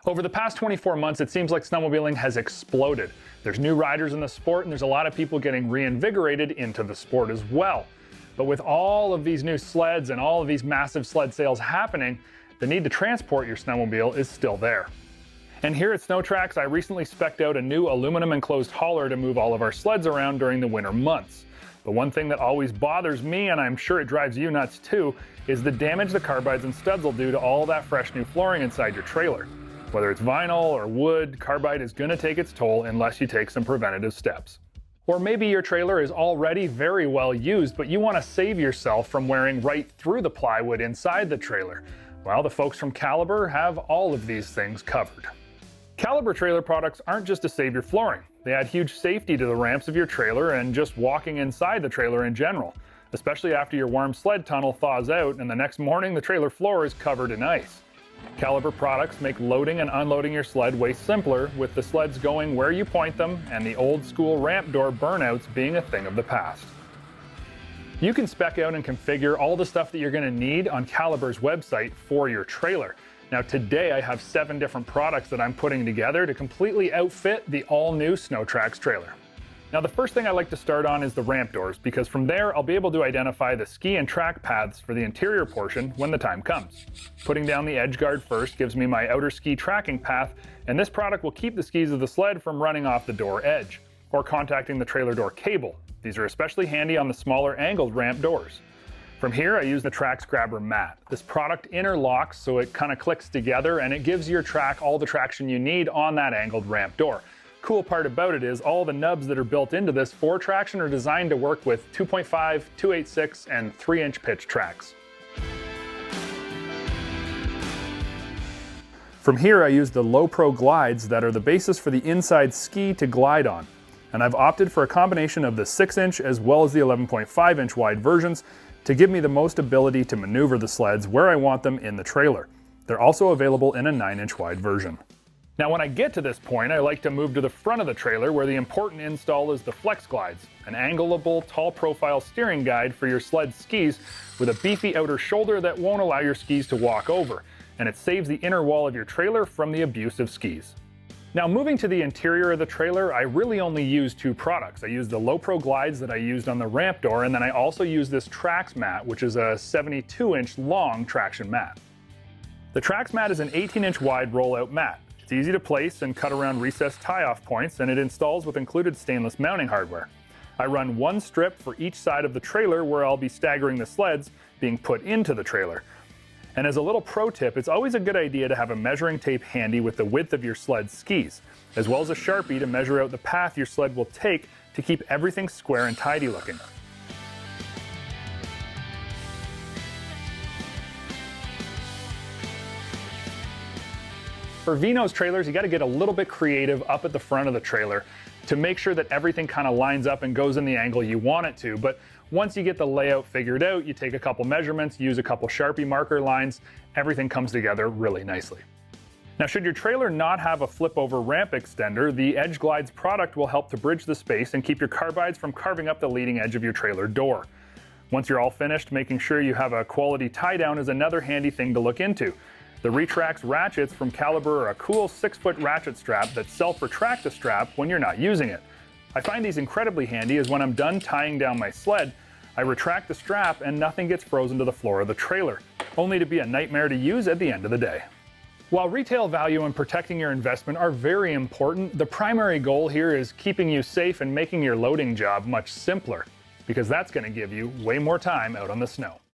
Over the past 24 months, it seems like snowmobiling has exploded. There's new riders in the sport, and there's a lot of people getting reinvigorated into the sport as well. But with all of these new sleds and all of these massive sled sales happening, the need to transport your snowmobile is still there. And here at SnowTrax, I recently spec'd out a new aluminum enclosed hauler to move all of our sleds around during the winter months. The one thing that always bothers me, and I'm sure it drives you nuts too, is the damage the carbides and studs will do to all that fresh new flooring inside your trailer. Whether it's vinyl or wood, carbide is going to take its toll unless you take some preventative steps. Or maybe your trailer is already very well used, but you want to save yourself from wearing right through the plywood inside the trailer. Well, the folks from Caliber have all of these things covered. Caliber trailer products aren't just to save your flooring. They add huge safety to the ramps of your trailer and just walking inside the trailer in general, especially after your warm sled tunnel thaws out and the next morning the trailer floor is covered in ice. Caliber products make loading and unloading your sled way simpler, with the sleds going where you point them and the old school ramp door burnouts being a thing of the past. You can spec out and configure all the stuff that you're going to need on Caliber's website for your trailer. Now today I have 7 different products that I'm putting together to completely outfit the all-new SnowTrax trailer. Now the first thing I like to start on is the ramp doors, because from there I'll be able to identify the ski and track paths for the interior portion when the time comes. Putting down the edge guard first gives me my outer ski tracking path, and this product will keep the skis of the sled from running off the door edge, or contacting the trailer door cable. These are especially handy on the smaller angled ramp doors. From here I use the Trax Grabber mat. This product interlocks so it kind of clicks together, and it gives your track all the traction you need on that angled ramp door. Cool part about it is all the nubs that are built into this for traction are designed to work with 2.5, 2.86, and 3-inch pitch tracks. From here I use the Low Pro glides that are the basis for the inside ski to glide on. And I've opted for a combination of the 6-inch as well as the 11.5-inch wide versions to give me the most ability to maneuver the sleds where I want them in the trailer. They're also available in a 9-inch wide version. Now when I get to this point, I like to move to the front of the trailer where the important install is the Flex Glides, an angleable, tall profile steering guide for your sled skis with a beefy outer shoulder that won't allow your skis to walk over, and it saves the inner wall of your trailer from the abuse of skis. Now moving to the interior of the trailer, I really only use 2 products. I use the Low Pro glides that I used on the ramp door, and then I also use this Trax mat, which is a 72-inch long traction mat. The Trax mat is an 18-inch wide rollout mat. It's easy to place and cut around recessed tie-off points, and it installs with included stainless mounting hardware. I run 1 strip for each side of the trailer where I'll be staggering the sleds being put into the trailer. And as a little pro tip, it's always a good idea to have a measuring tape handy with the width of your sled skis, as well as a Sharpie to measure out the path your sled will take to keep everything square and tidy looking. For Vino's trailers, you got to get a little bit creative up at the front of the trailer to make sure that everything kind of lines up and goes in the angle you want it to. But once you get the layout figured out, you take a couple measurements, use a couple Sharpie marker lines, everything comes together really nicely. Now, should your trailer not have a flip-over ramp extender, the Edge Glides product will help to bridge the space and keep your carbides from carving up the leading edge of your trailer door. Once you're all finished, making sure you have a quality tie-down is another handy thing to look into. The Retrax ratchets from Caliber are a cool 6-foot ratchet strap that self-retract the strap when you're not using it. I find these incredibly handy as when I'm done tying down my sled, I retract the strap and nothing gets frozen to the floor of the trailer, only to be a nightmare to use at the end of the day. While retail value and protecting your investment are very important, the primary goal here is keeping you safe and making your loading job much simpler, because that's going to give you way more time out on the snow.